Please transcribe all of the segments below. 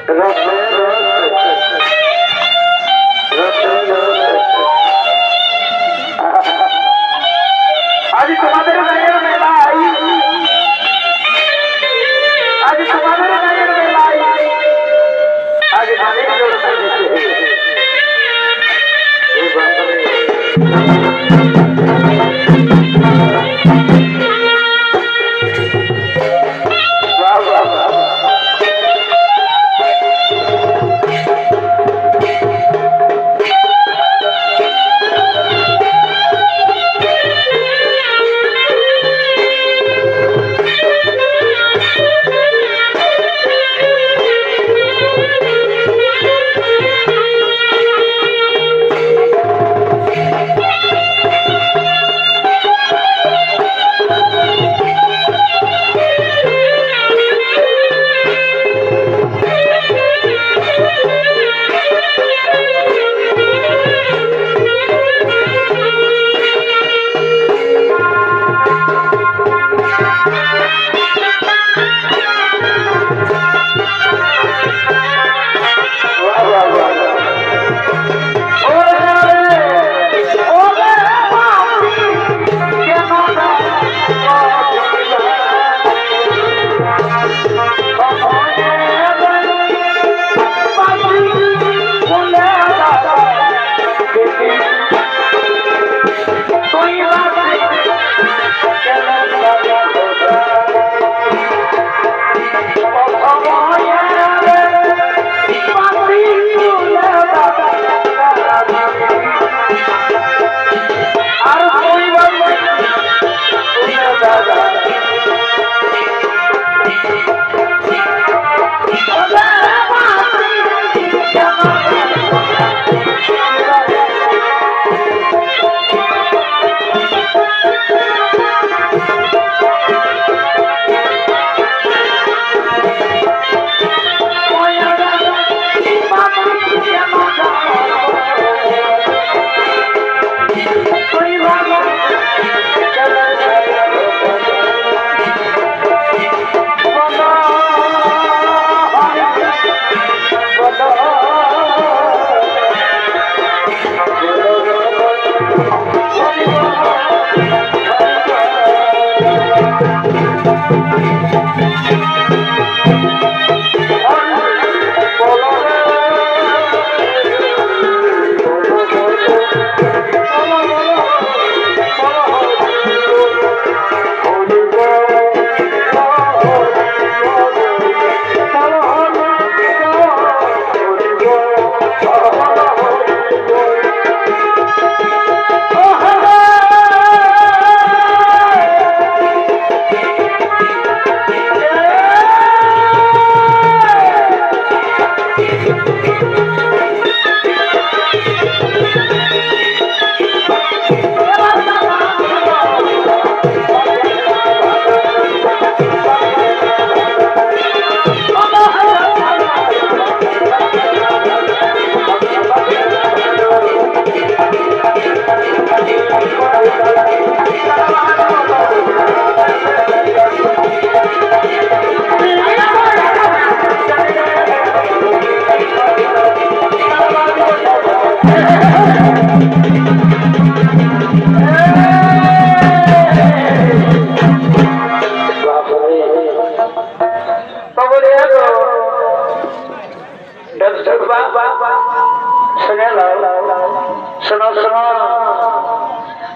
আজ তোমাদের গায়ের মেলায় আজ তোমাদের গায়ের মেলায় আজ ধানের জোর খাইতেছে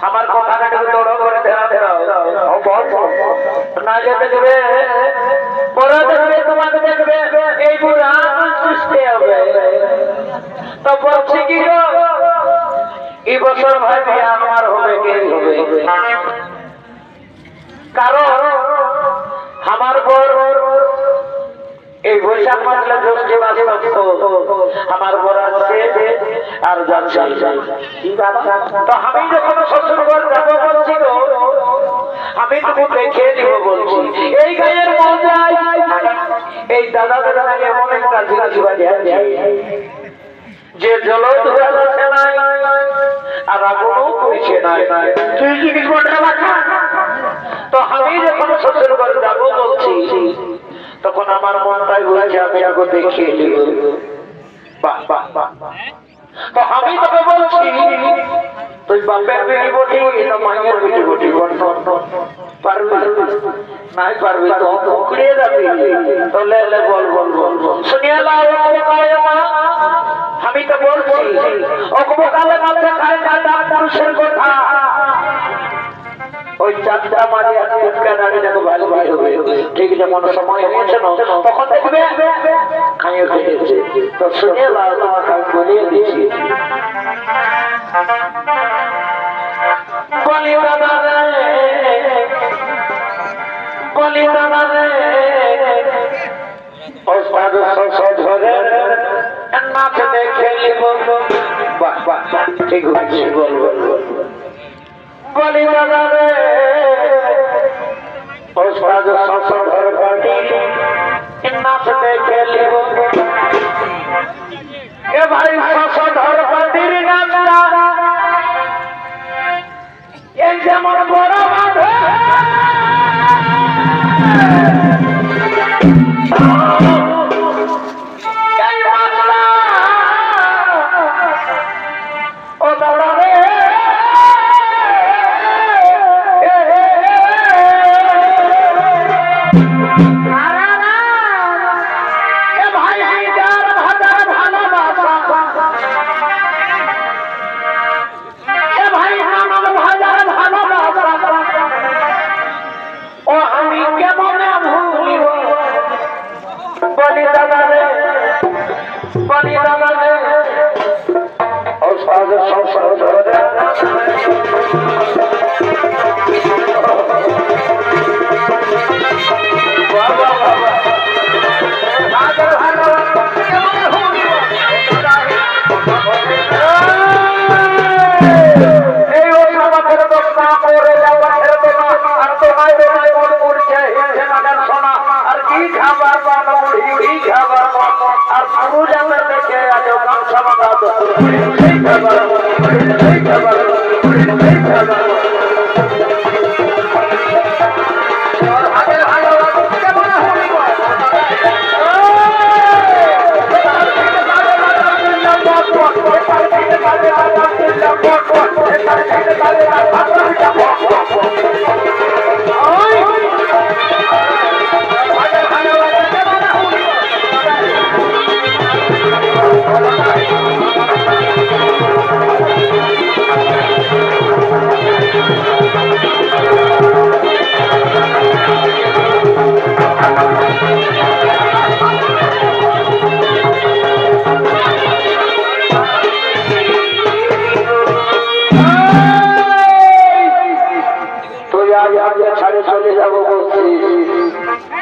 আমার কথাটাকে দৌড় করে ধরা না যেতে দেবে পরে দেখবে তোমাকে দেখবে এই বুড়া সৃষ্টি হবে তো বলছি কি গো এই বছর ভাই আমার হবে কে হবে কারণ আমার বড় এই বৈশাখ মাসলে যে মাসে আমার বড় আছে আর যাচ্ছে তো আমি যখন শ্বশুর ঘর যাবো বলছি গো আমি তুমি দেখে দিব বলছি এই গায়ের মজায় এই দাদা দাদা এমন একটা জিনিস যে জল ধরাছে নাই আর আগুনও করেছে নাই তুই জিনিস বলতে পারছ তো আমি যখন শ্বশুর ঘর যাবো বলছি তখন আমার মনটাই বলছে আমি আগে দেখিয়ে নিব। বাহ বাহ বাহ, তো আমি তোকে বলছি তুই বাপের বেটি বটি না মায়ের বেটি বটি, পারবি নাই পারবি তো উকড়িয়ে যাবি। তো লে বল বল বল বল শুনিয়া লাও। আমি তো বলছি অকমকালে মাঝে খায় কাটা পুরুষের কথা, ওই চারটা মাঝে একটা নারী দেখো ভালো ভালো ঠিক যেমন সময় হয়েছে না তখন দেখবে খাইয়ে খেয়েছে। তো শুনে লাও তোমাকে আমি বলিয়ে দিচ্ছি। বলি দাদা রে, বলি দাদা রে, ও সাধু ধরে নাচ দেখে নিব। বাহ বাহ ঠিক হয়েছে, বল বল বল। বলি দাদা রে, ও সাধু ধর পাটি নাচ দেখে নিব। এ ভাই ধর পাটির নাচটা এই যেমন বড় বাঁধে ও দাদা রে, বলি দাদা রে, বলি দাদা রে, ও সাধু সংসার ধরে চলে যাবো বলছি।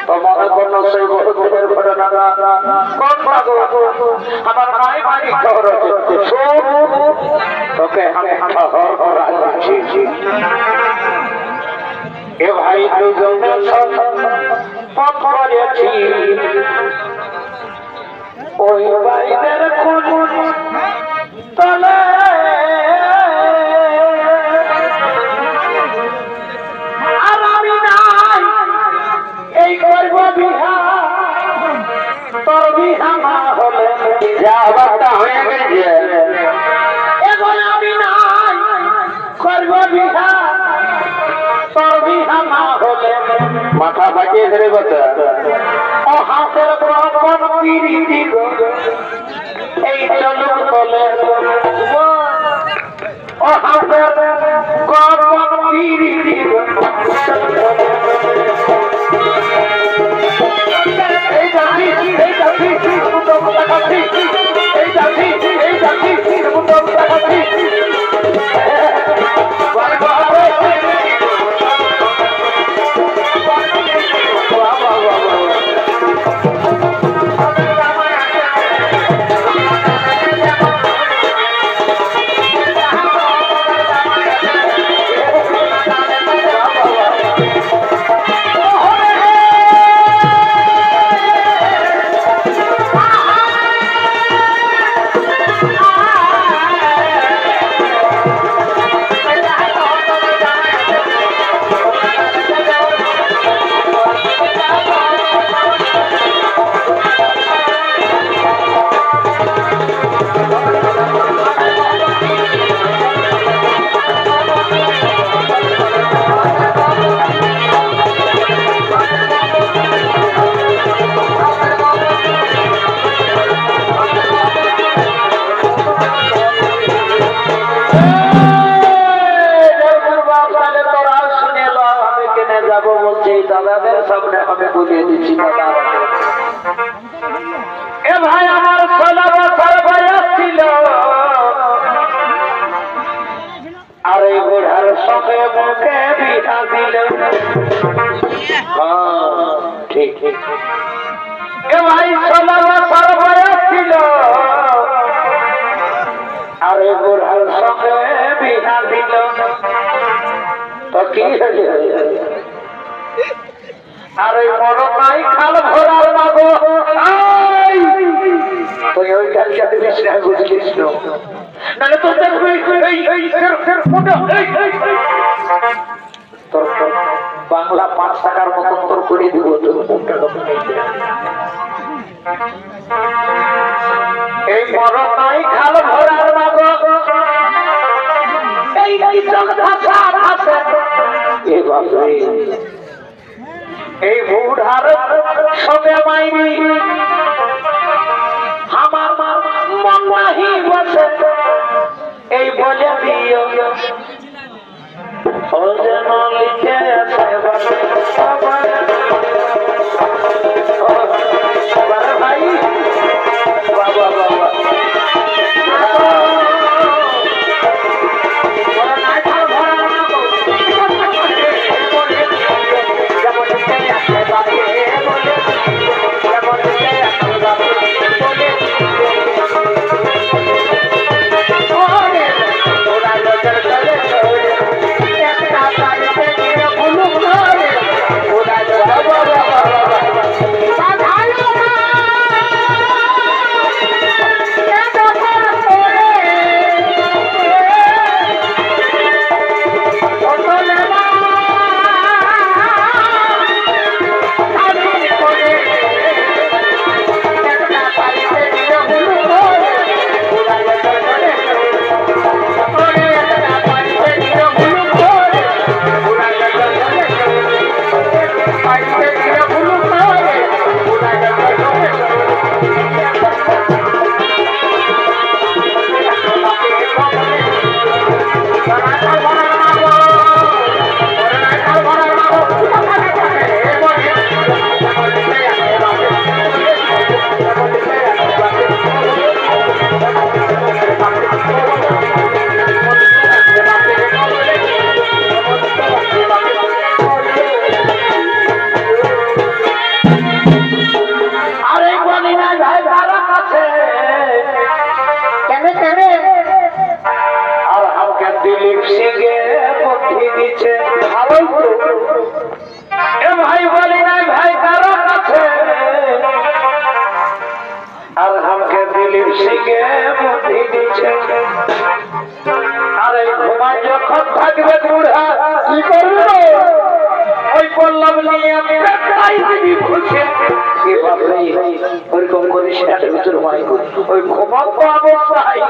তোমার কোন সেই বহুদিনের ঘটনাটা কোন পাগল আমার মায়ের বাড়ি শহর তোকে আমি শহর করা যাচ্ছি। এ ভাই দুজনে পথ করেছি ওই বাইরের কোন তলে তোর বিহা না হলে যা অবস্থা হয়ে গেছে এখন আমি নাই করব বিহা, তোর বিহা না হলে মাথা ফাটিয়ে ধরে কথা ও হাতের কোন পিড়ি দিব এই চলুক তলে ও হাতের কোন পিড়ি দিব দাদাদের সামনে আমি বলিয়ে দিচ্ছি দাদা এ ভাই আমার 16 বছর বয়স ছিল আর এই বুড়ার সঙ্গে মুখে বিয়া দিল ঠিক ঠিক এ ভাই 16 বছর বয়স ছিল আর এই বুড়ার সঙ্গে বিয়া দিল তো কি আর ওই মরমাই খাল ভরার মাগো তুই ওই গাছটাতে বিশ্রাম বুঝলিস নাহলে তোদের তোর বাংলা 5 টাকার মতন তোর করে দিব তোর এই মরমাই খাল ভরার মাগো এই বুড়ার সঙ্গে মাইনি আমার মন নাহি বসে এই বলে দিও ও যেন লিখে আছে ভাই বাবা বাবা ভাই বলি নাই ভাই কারো কাছে আর আমাকে দিলীপ সিংহে বুদ্ধি দিচ্ছে আর এই ঘুমায় যখন থাকবে বুড়া কি করবে ওই পল্লব নিয়ে আমি খুশি ওইরকম করিস ওই ঘুমাবো অবস্থায়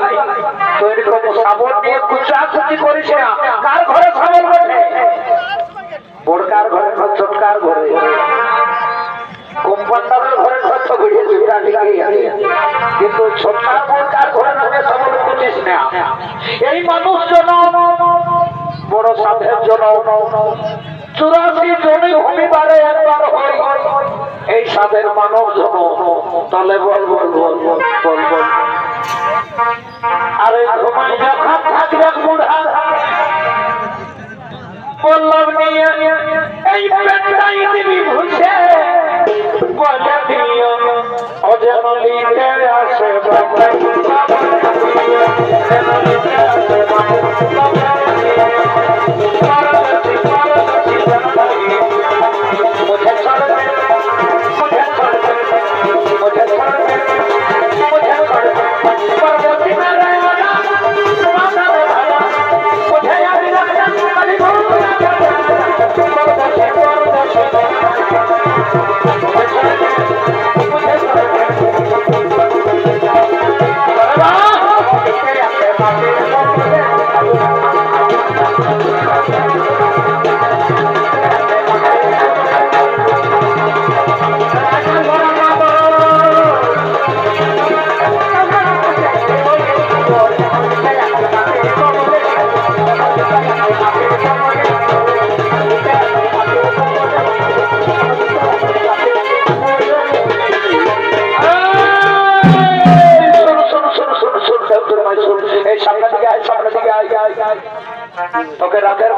ওইরকম সাবর নিয়ে খুচাখুচি করিস না কার ঘরে সাবর বসে বড়কার ঘরে ঘর ছোটকার ঘরে কোম্পান্ডারের ঘরে ঘর তো ঘুরিয়ে কিন্তু ছোটকার বড়কার ঘরে নামে সাবর খুঁজিস না এই মানুষ জন বড় সাধের জন 84 জমি ভূমিবারে একবার হয় এই সাধের মানব জন তলে বল বল বল বল বল বল আরে ঘুমাই যখন থাকবে বুড়া বললাম নিয়ে এই পেটটাই দিবি ভুষে বলে দিও অজেন লিখে আসে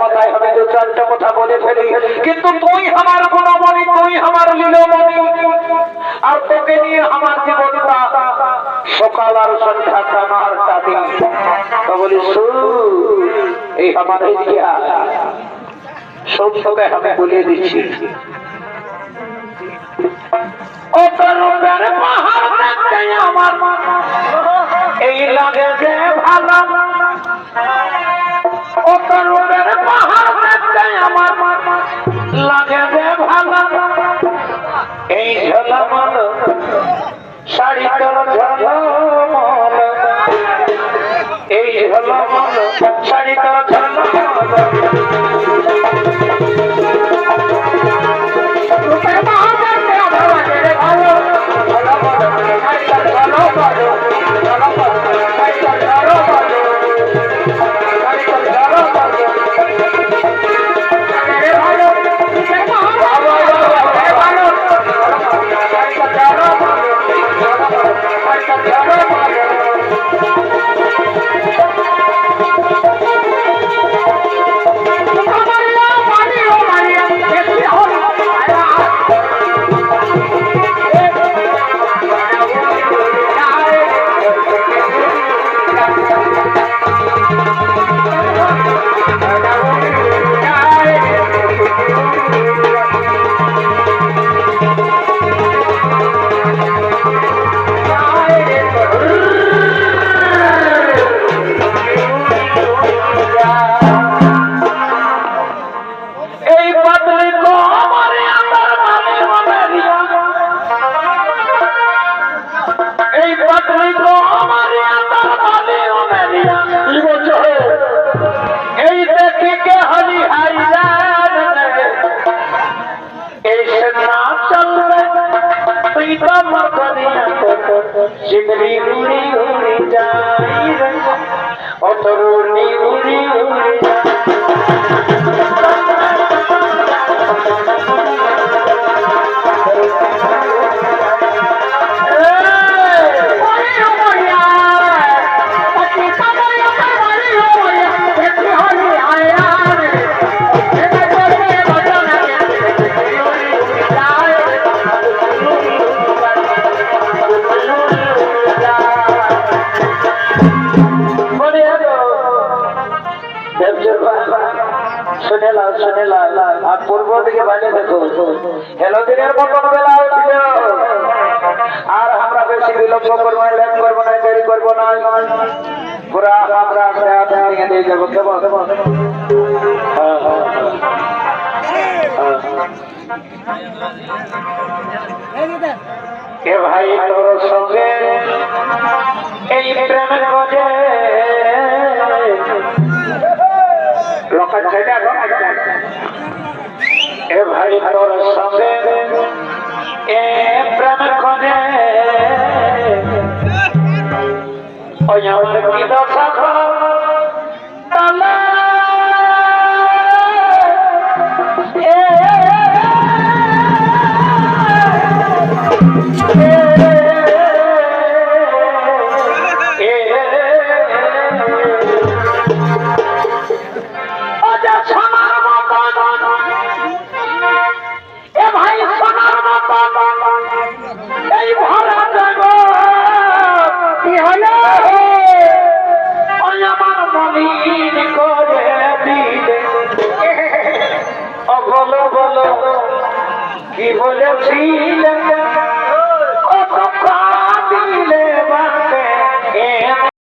মাথায় আমি দু চারটা কথা বলে ফেলি, কিন্তু তুই আমার গুণমণি, তুই আমার লীলমণি, আর তোকে নিয়ে আমার জীবনটা সকাল আর সন্ধ্যা আমার দাদি। তো বলি এই আমার এরিয়া সব তোকে আমি বলিয়ে দিচ্ছি। ও তোর পাহাড় দেখতে আমার এই লাগে যে ভালো, ও তোর পাহাড় দেখতে আমার লাগে যে ভালো, এই ঝলমল শাড়ি তোর ঝলমল, এই ঝলমল শাড়ি তোর ঝলমল। Jimmy, পূর্ব দিকে বাইরে দেখো হেলো দিনের মতন বেলা উঠল, আর আমরা বেশি বিলম্ব করবো না, লেট করবো না, দেরি করবো না, পুরা আমরা দিয়ে যাবো। এ ভাই তোর সঙ্গে এই প্রেমের মধ্যে এ ভাই তোর সঙ্গে এ প্রেমের মধ্যে ওই আমার কি দশা তালা কি বলেছিলেন